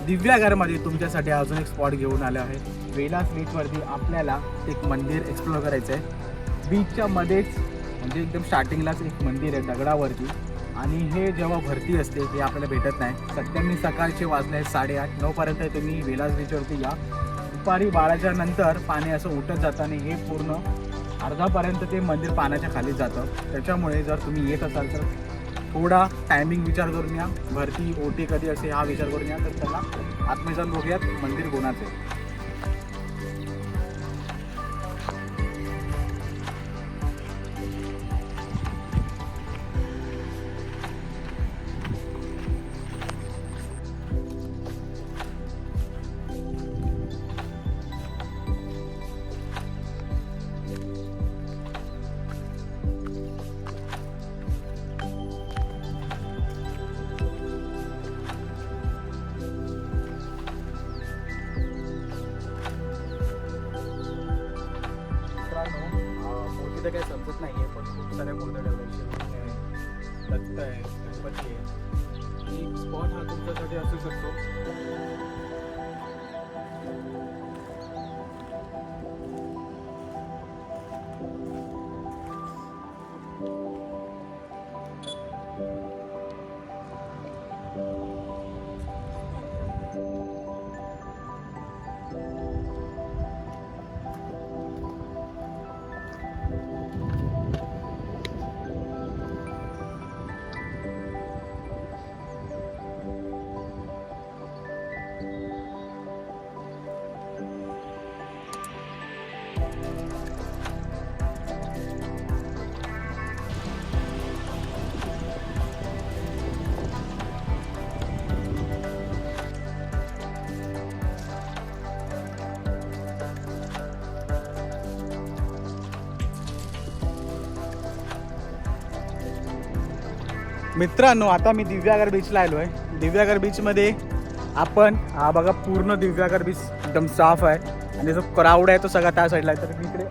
दिव्यागरमध्ये तुमच्यासाठी अजून एक स्पॉट घेऊन आलो आहे. वेलास बीचवरती आपल्याला एक मंदिर एक्सप्लोअर करायचं आहे. बीचच्या मध्येच म्हणजे एकदम स्टार्टिंगलाच एक मंदिर आहे दगडावरती, आणि हे जेव्हा भरती असते हे आपल्याला भेटत नाही. सध्या मी सकाळचे वाजले आहेत 8:30-9पर्यंत तुम्ही वेलास बीचवरती या. दुपारी 12च्या नंतर पाणी असं उठत जातं आणि हे पूर्ण अर्धापर्यंत ते मंदिर पाण्याच्या खाली जातं. त्याच्यामुळे जर तुम्ही येत असाल तर थोडा टायमिंग विचार करून या. भरती ओटी कधी असे हा विचार करून या. तर चला आतमध्ये जाऊन बघूयात मंदिर कोणाचं आहे. मूर्ती तर काही समजत नाही आहे, पण खूप साऱ्या मूर्त्या ठेवल्या. दत्त आहे, गणपती आहे. एक स्पॉट हा तुमच्यासाठी असू शकतो. मित्रांनो, आता मी दिव्यागर बीचला आलो आहे. दिव्यागर बीचमध्ये आपण बघा पूर्ण दिव्यागर बीच एकदम साफ आहे आणि जो क्राऊड आहे तो सगळा त्या साईडला आहे. तर इकडे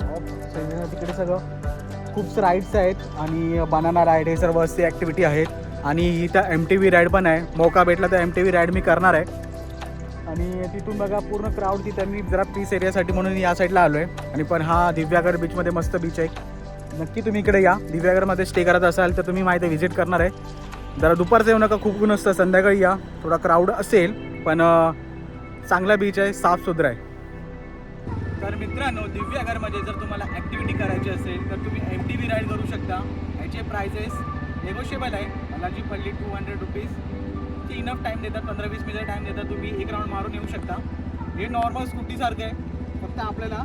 तिकडे सगळं खूप राईड्स आहेत आणि बनाना राईड हे सर्व असे ॲक्टिव्हिटी आहेत. आणि इथं MTV राईड पण आहे. मौका भेटला तर MTV राईड मी करणार आहे. आणि तिथून बघा पूर्ण क्राऊड तिथं मी जरा पीस एरियासाठी म्हणून या साईडला आलो आहे. आणि पण हा दिव्यागर बीचमध्ये मस्त बीच आहे. नक्की तुम्ही इकडे या. दिव्यागरमध्ये स्टे करत असाल तर तुम्ही माहिती व्हिजिट करणार आहे. जरा दुपारचं येऊ नका, खूप ऊन असतं. संध्याकाळी या, थोडा क्राऊड असेल पण चांगला बीच आहे, साफसुथरा आहे. तर मित्रांनो, दिव्यागरमध्ये जर तुम्हाला ॲक्टिव्हिटी करायची असेल तर तुम्ही MTV राईड करू शकता. याचे प्राइजेस नेगोशिएबल आहे. मला जी पडली 200 रुपीज. ती इनफ टाईम देतात, 15-20 मिनिट टाईम देतात. तुम्ही एक राऊंड मारून येऊ शकता. हे नॉर्मल स्कूटीसारखं आहे, फक्त आपल्याला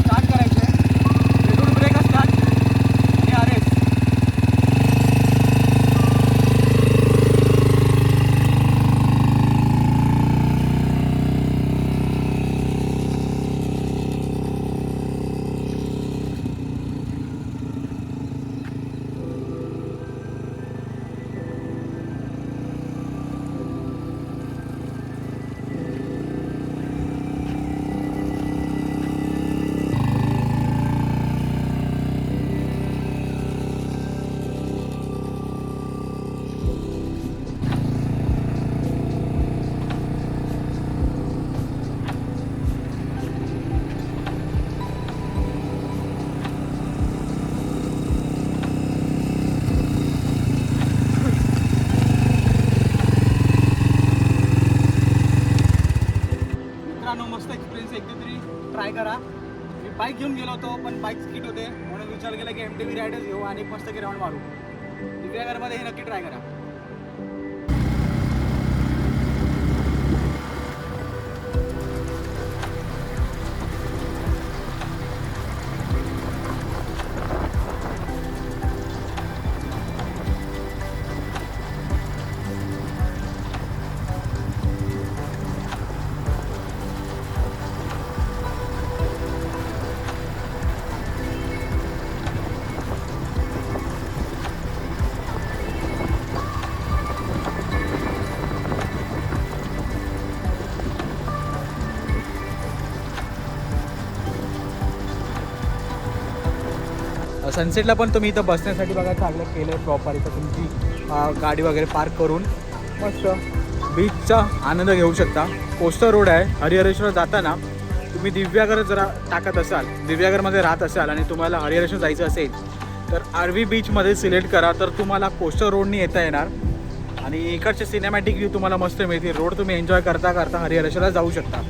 स्टार्ट करायचं आहे. तिथून ब्रेक असतात आणि RS. मस्त एक्सपिरियन्स एकदा तरी ट्राय करा. मी बाईक घेऊन गेलो होतो पण बाईक स्किट होते म्हणून विचार केला की MTV राईडच घेऊ आणि मस्त की राऊंड मारू. दिव्यागरमध्ये हे नक्की ट्राय करा. सनसेटला पण तुम्ही इथं बसण्यासाठी बघा चांगलं केलं आहे प्रॉपर. इथं तुमची गाडी वगैरे पार्क करून मस्त बीचचा आनंद घेऊ शकता. कोस्टर रोड आहे. हरिहरेश्वर जाताना तुम्ही दिव्यागर जरा टाकत असाल, दिव्यागरमध्ये राहत असाल आणि तुम्हाला हरिहरेश्वर जायचं असेल तर आरवी बीचमध्ये सिलेक्ट करा, तर तुम्हाला कोस्टर रोडनी येता येणार आणि इकडचे सिनेमॅटिक व्ह्यू तुम्हाला मस्त मिळतील. रोड तुम्ही एन्जॉय करता करता हरिहरेश्वरला जाऊ शकता.